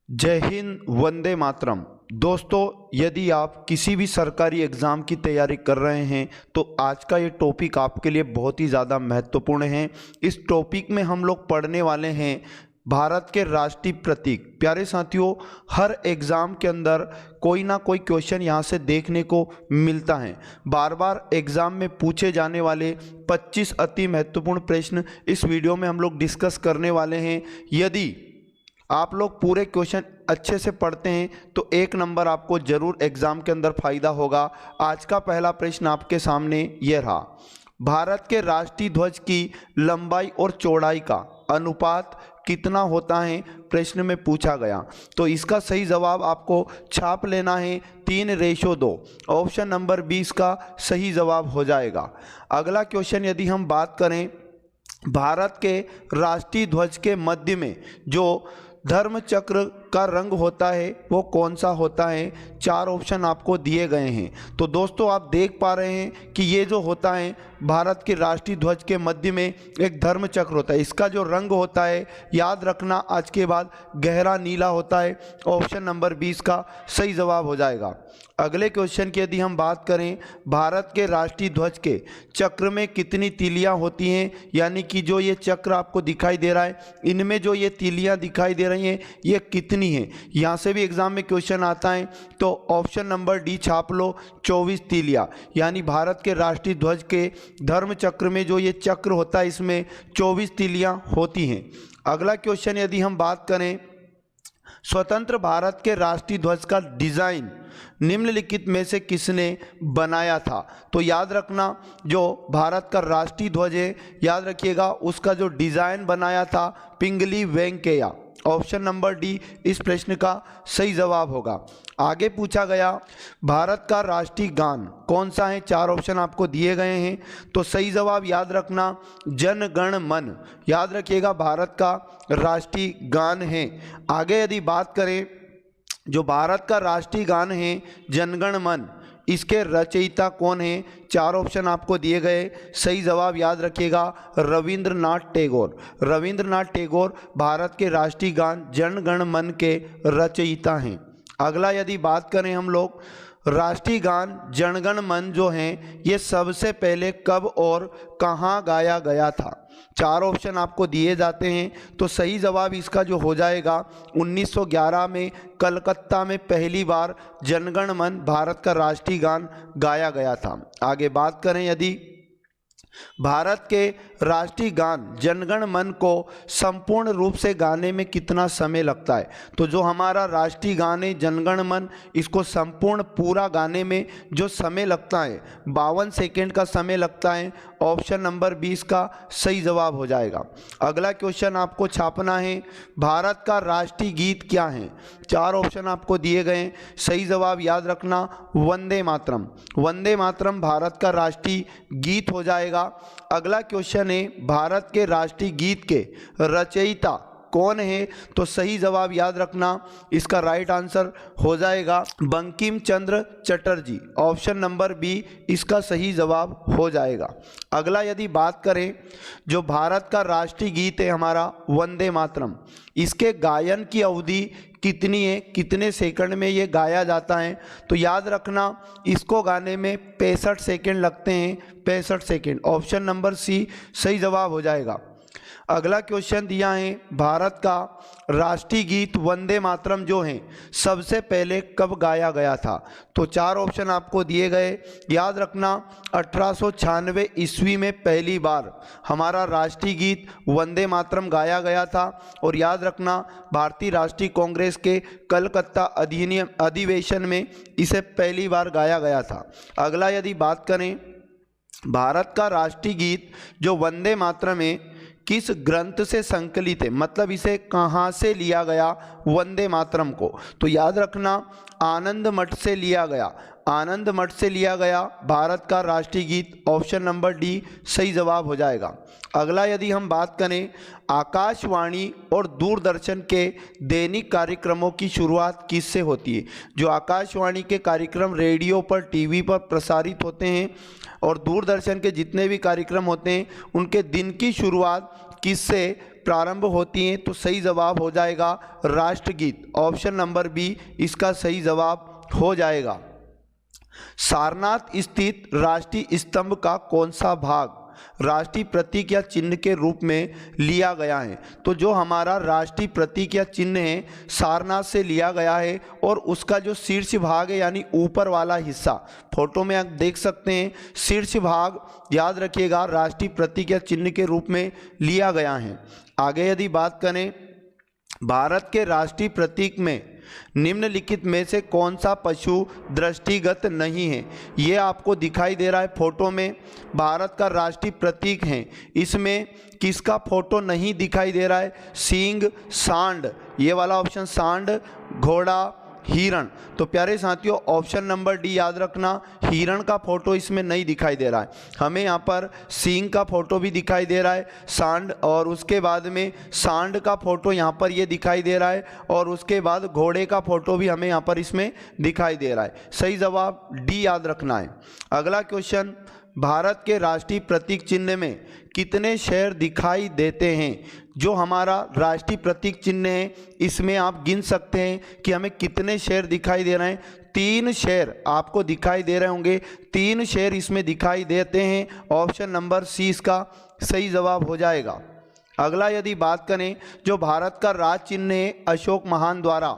जय हिंद, वंदे मातरम। दोस्तों, यदि आप किसी भी सरकारी एग्ज़ाम की तैयारी कर रहे हैं तो आज का ये टॉपिक आपके लिए बहुत ही ज़्यादा महत्वपूर्ण है। इस टॉपिक में हम लोग पढ़ने वाले हैं भारत के राष्ट्रीय प्रतीक। प्यारे साथियों, हर एग्ज़ाम के अंदर कोई ना कोई क्वेश्चन यहाँ से देखने को मिलता है। बार बार एग्ज़ाम में पूछे जाने वाले 25 अति महत्वपूर्ण प्रश्न इस वीडियो में हम लोग डिस्कस करने वाले हैं। यदि आप लोग पूरे क्वेश्चन अच्छे से पढ़ते हैं तो 1 नंबर आपको जरूर एग्जाम के अंदर फायदा होगा। आज का पहला प्रश्न आपके सामने ये रहा। भारत के राष्ट्रीय ध्वज की लंबाई और चौड़ाई का अनुपात कितना होता है, प्रश्न में पूछा गया। तो इसका सही जवाब आपको छाप लेना है 3:2। ऑप्शन नंबर 20 का सही जवाब हो जाएगा। अगला क्वेश्चन यदि हम बात करें, भारत के राष्ट्रीय ध्वज के मध्य में जो धर्म चक्र का रंग होता है वो कौन सा होता है? 4 ऑप्शन आपको दिए गए हैं। तो दोस्तों, आप देख पा रहे हैं कि ये जो होता है भारत के राष्ट्रीय ध्वज के मध्य में एक धर्म चक्र होता है। इसका जो रंग होता है, याद रखना आज के बाद, गहरा नीला होता है। ऑप्शन नंबर 20 का सही जवाब हो जाएगा। अगले क्वेश्चन की यदि हम बात करें, भारत के राष्ट्रीय ध्वज के चक्र में कितनी तीलियां होती हैं, यानी कि जो ये चक्र आपको दिखाई दे रहा है, इनमें जो ये तीलियां दिखाई दे रही हैं ये कितनी है? यहाँ से भी एग्जाम में क्वेश्चन आता है। तो ऑप्शन नंबर डी छाप लो, 24 तीलियां। यानी भारत के राष्ट्रीय ध्वज के धर्म चक्र में जो ये चक्र होता है इसमें 24 तीलियां होती हैं। अगला क्वेश्चन यदि हम बात करें, स्वतंत्र भारत के राष्ट्रीय ध्वज का डिजाइन निम्नलिखित में से किसने बनाया था? तो याद रखना, जो भारत का राष्ट्रीय ध्वज है, याद रखिएगा, उसका जो डिजाइन बनाया था पिंगली वेंकैया। ऑप्शन नंबर डी इस प्रश्न का सही जवाब होगा। आगे पूछा गया, भारत का राष्ट्रीय गान कौन सा है? 4 ऑप्शन आपको दिए गए हैं। तो सही जवाब याद रखना, जन गण मन। याद रखिएगा, भारत का राष्ट्रीय गान है। आगे यदि बात करें, जो भारत का राष्ट्रीय गान है जनगण मन, इसके रचयिता कौन है? 4 ऑप्शन आपको दिए गए। सही जवाब याद रखिएगा, रविंद्रनाथ टैगोर। रविंद्रनाथ टैगोर भारत के राष्ट्रीय गान जन गण मन के रचयिता हैं। अगला यदि बात करें हम लोग, राष्ट्रीय गान जनगण मन जो हैं ये सबसे पहले कब और कहाँ गाया गया था? 4 ऑप्शन आपको दिए जाते हैं। तो सही जवाब इसका जो हो जाएगा, 1911 में कलकत्ता में पहली बार जनगण मन भारत का राष्ट्रीय गान गाया गया था। आगे बात करें, यदि भारत के राष्ट्रीय गान जनगण मन को संपूर्ण रूप से गाने में कितना समय लगता है? तो जो हमारा राष्ट्रीय गान है जनगण मन, इसको संपूर्ण पूरा गाने में जो समय लगता है 52 सेकेंड का समय लगता है। ऑप्शन नंबर 20 का सही जवाब हो जाएगा। अगला क्वेश्चन आपको छापना है, भारत का राष्ट्रीय गीत क्या है? 4 ऑप्शन आपको दिए गए। सही जवाब याद रखना, वंदे मातरम। वंदे मातरम भारत का राष्ट्रीय गीत हो जाएगा। अगला क्वेश्चन है, भारत के राष्ट्रीय गीत के रचयिता कौन है? तो सही जवाब याद रखना, इसका राइट आंसर हो जाएगा Bankim Chandra Chatterjee. Option number B इसका सही जवाब हो जाएगा। अगला यदि बात करें, जो भारत का राष्ट्रीय गीत है हमारा वंदे मातरम, इसके गायन की अवधि कितनी है? कितने सेकंड में ये गाया जाता है? तो याद रखना, इसको गाने में 65 सेकंड लगते हैं। 65 सेकंड। ऑप्शन नंबर सी सही जवाब हो जाएगा। अगला क्वेश्चन दिया है, भारत का राष्ट्रीय गीत वंदे मातरम जो है सबसे पहले कब गाया गया था? तो 4 ऑप्शन आपको दिए गए। याद रखना, 1896 ईस्वी में पहली बार हमारा राष्ट्रीय गीत वंदे मातरम गाया गया था। और याद रखना, भारतीय राष्ट्रीय कांग्रेस के कलकत्ता अधिवेशन में इसे पहली बार गाया गया था। अगला यदि बात करें, भारत का राष्ट्रीय गीत जो वंदे मातरम है किस ग्रंथ से संकलित है? मतलब इसे कहाँ से लिया गया वंदे मातरम को? तो याद रखना, आनंद मठ से लिया गया। आनंद मठ से लिया गया भारत का राष्ट्रीय गीत। ऑप्शन नंबर डी सही जवाब हो जाएगा। अगला यदि हम बात करें, आकाशवाणी और दूरदर्शन के दैनिक कार्यक्रमों की शुरुआत किससे होती है? जो आकाशवाणी के कार्यक्रम रेडियो पर, टीवी पर प्रसारित होते हैं और दूरदर्शन के जितने भी कार्यक्रम होते हैं उनके दिन की शुरुआत किससे प्रारंभ होती हैं? तो सही जवाब हो जाएगा राष्ट्रगीत। ऑप्शन नंबर बी इसका सही जवाब हो जाएगा। सारनाथ स्थित राष्ट्रीय स्तंभ का कौन सा भाग राष्ट्रीय प्रतीक या चिन्ह के रूप में लिया गया है? तो जो हमारा राष्ट्रीय प्रतीक या चिन्ह है सारनाथ से लिया गया है, और उसका जो शीर्ष भाग है यानी ऊपर वाला हिस्सा, फोटो में आप देख सकते हैं, शीर्ष भाग याद रखिएगा राष्ट्रीय प्रतीक या चिन्ह के रूप में लिया गया है। आगे यदि बात करें, भारत के राष्ट्रीय प्रतीक में निम्नलिखित में से कौन सा पशु दृष्टिगत नहीं है? ये आपको दिखाई दे रहा है फोटो में, भारत का राष्ट्रीय प्रतीक है, इसमें किसका फोटो नहीं दिखाई दे रहा है? सींग, सांड, ये वाला ऑप्शन सांड, घोड़ा, हिरण। तो प्यारे साथियों ऑप्शन नंबर डी याद रखना, हिरण का फोटो इसमें नहीं दिखाई दे रहा है, हमें यहाँ पर सींग का फोटो भी दिखाई दे रहा है, सांड, और उसके बाद में सांड का फोटो यहाँ पर ये दिखाई दे रहा है, और उसके बाद घोड़े का फोटो भी हमें यहाँ पर इसमें दिखाई दे रहा है। सही जवाब डी याद रखना है। अगला क्वेश्चन, भारत के राष्ट्रीय प्रतीक चिन्ह में कितने शेर दिखाई देते हैं? जो हमारा राष्ट्रीय प्रतीक चिन्ह है इसमें आप गिन सकते हैं कि हमें कितने शेर दिखाई दे रहे हैं। 3 शेर आपको दिखाई दे रहे होंगे, 3 शेर इसमें दिखाई देते हैं। ऑप्शन नंबर सी इसका सही जवाब हो जाएगा। अगला यदि बात करें, जो भारत का राज चिन्ह है अशोक महान द्वारा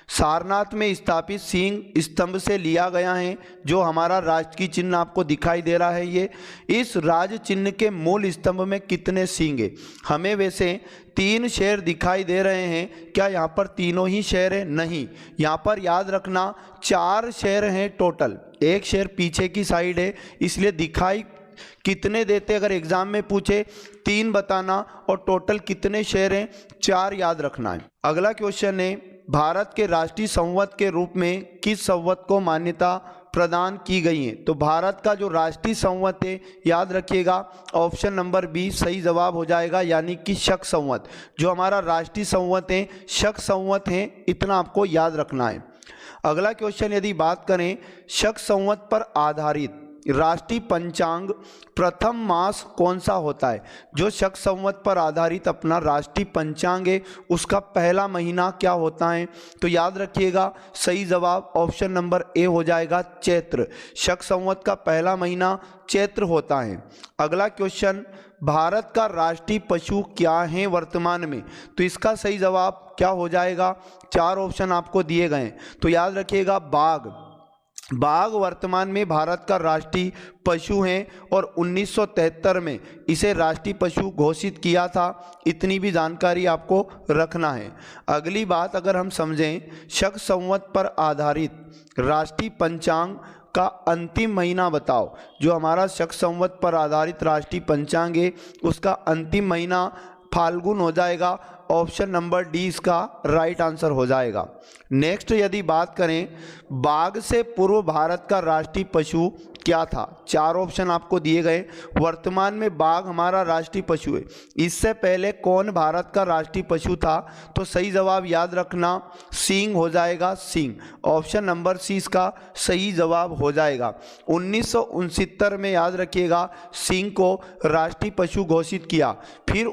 सारनाथ में स्थापित सिंह स्तंभ से लिया गया है, जो हमारा राष्ट्रीय चिन्ह आपको दिखाई दे रहा है ये, इस राज चिन्ह के मूल स्तंभ में कितने सींग है? हमें वैसे 3 शेर दिखाई दे रहे हैं, क्या यहाँ पर तीनों ही शेर हैं? नहीं, यहाँ पर याद रखना 4 शेर हैं टोटल, 1 शेर पीछे की साइड है, इसलिए दिखाई कितने देते अगर एग्जाम में पूछे 3 बताना, और टोटल कितने शेर हैं? 4 याद रखना है। अगला क्वेश्चन है, भारत के राष्ट्रीय संवत के रूप में किस संवत को मान्यता प्रदान की गई है? तो भारत का जो राष्ट्रीय संवत है याद रखिएगा ऑप्शन नंबर बी सही जवाब हो जाएगा, यानी कि शक संवत। जो हमारा राष्ट्रीय संवत है शक संवत है, इतना आपको याद रखना है। अगला क्वेश्चन यदि बात करें, शक संवत पर आधारित राष्ट्रीय पंचांग प्रथम मास कौन सा होता है? जो शक संवत पर आधारित अपना राष्ट्रीय पंचांग है उसका पहला महीना क्या होता है? तो याद रखिएगा सही जवाब ऑप्शन नंबर ए हो जाएगा चैत्र। शक संवत का पहला महीना चैत्र होता है। अगला क्वेश्चन, भारत का राष्ट्रीय पशु क्या है वर्तमान में? तो इसका सही जवाब क्या हो जाएगा? 4 ऑप्शन आपको दिए गए हैं, तो याद रखिएगा बाघ। बाघ वर्तमान में भारत का राष्ट्रीय पशु है, और 1973 में इसे राष्ट्रीय पशु घोषित किया था, इतनी भी जानकारी आपको रखना है। अगली बात अगर हम समझें, शक संवत पर आधारित राष्ट्रीय पंचांग का अंतिम महीना बताओ। जो हमारा शक संवत पर आधारित राष्ट्रीय पंचांग है उसका अंतिम महीना फाल्गुन हो जाएगा, ऑप्शन नंबर डी इसका राइट आंसर हो जाएगा। नेक्स्ट यदि बात करें, बाघ से पूर्व भारत का राष्ट्रीय पशु क्या था? 4 ऑप्शन आपको दिए गए। वर्तमान में बाघ हमारा राष्ट्रीय पशु है, इससे पहले कौन भारत का राष्ट्रीय पशु था? तो सही जवाब याद रखना सींग हो जाएगा, सींग। ऑप्शन नंबर सी इसका सही जवाब हो जाएगा। 1969 में याद रखिएगा सींग को राष्ट्रीय पशु घोषित किया, फिर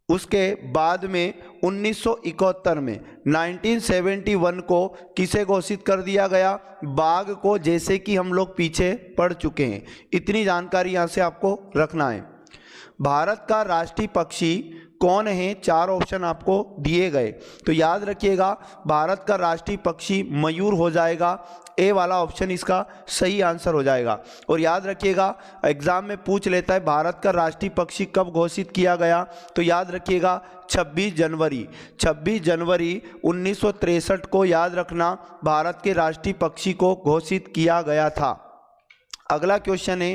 उसके बाद में 1971 में 1971 को किसे घोषित कर दिया गया? बाघ को, जैसे कि हम लोग पीछे पढ़ चुके हैं। इतनी जानकारी यहाँ से आपको रखना है। भारत का राष्ट्रीय पक्षी कौन है? 4 ऑप्शन आपको दिए गए, तो याद रखिएगा भारत का राष्ट्रीय पक्षी मयूर हो जाएगा, ए वाला ऑप्शन इसका सही आंसर हो जाएगा। और याद रखिएगा एग्जाम में पूछ लेता है भारत का राष्ट्रीय पक्षी कब घोषित किया गया? तो याद रखिएगा 26 जनवरी 1963 को याद रखना भारत के राष्ट्रीय पक्षी को घोषित किया गया था। अगला क्वेश्चन है,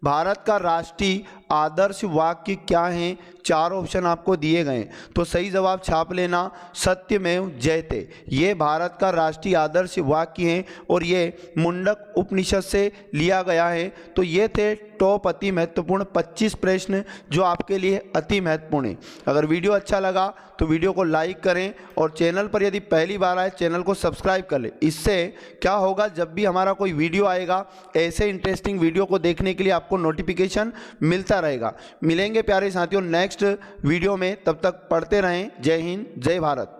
भारत का राष्ट्रीय आदर्श वाक्य क्या है? 4 ऑप्शन आपको दिए गए, तो सही जवाब छाप लेना सत्यमेव जयते। ये भारत का राष्ट्रीय आदर्श वाक्य है और ये मुंडक उपनिषद से लिया गया है। तो ये थे टॉप अति महत्वपूर्ण 25 प्रश्न जो आपके लिए अति महत्वपूर्ण है। अगर वीडियो अच्छा लगा तो वीडियो को लाइक करें और चैनल पर यदि पहली बार आए चैनल को सब्सक्राइब कर लें। इससे क्या होगा, जब भी हमारा कोई वीडियो आएगा ऐसे इंटरेस्टिंग वीडियो को देखने के लिए आपको नोटिफिकेशन मिलता रहेगा। मिलेंगे प्यारे साथियों नेक्स्ट वीडियो में, तब तक पढ़ते रहें। जय हिंद, जय भारत।